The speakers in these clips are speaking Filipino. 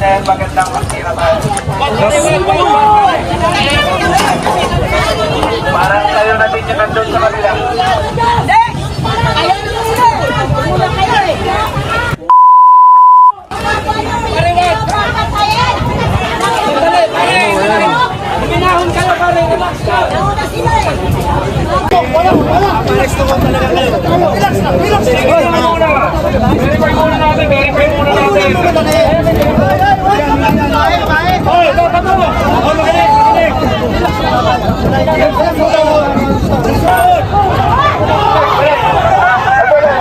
dahil magandang pagkira tayo. Parang tayo natin yung nandun sa kanila. Pinahon ka na pare, relax ka. Relax naman talaga kayo. Relax na, relax na. Verify muna natin, verify muna natin. Hoy, dapat mo. Oh, magaling, magaling.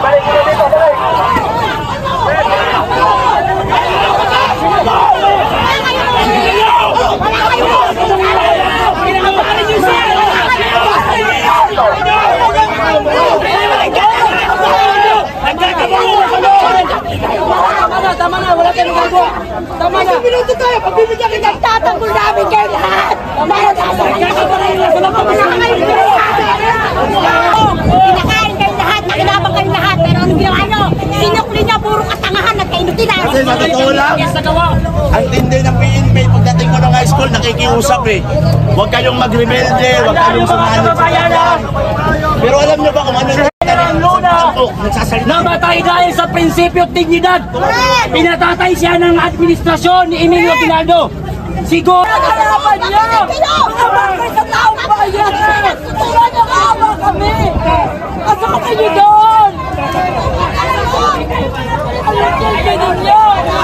Balik nyo dito, balik. Tama na, wala tayong magagawa. Tama na. Minuto tayo, pagbibigyan kita. Tatanggol namin kayo lahat! Kinakain kayo lahat, nakinabang kayo lahat, pero anong ginawa nyo? Sinukli niya, puro katangahan at kainutin na. Kasi sa totoo lang, ang tindi ng PNP pagdating ko ng high school, nakikiusap eh. Huwag kayong magrebelde, huwag kayong sumanod sa bayan. Pero alam nyo ba kung ano yung Namatay dahil sa prinsipyo at dignidad. Pinatatay siya ng administrasyon ni Emilio Aguinaldo. Siguro kasama niya! Kasama kayo sa taong bayan! Tutulan niyo kasama kami! Kasama kayo doon! Alam niyo, ganun yun!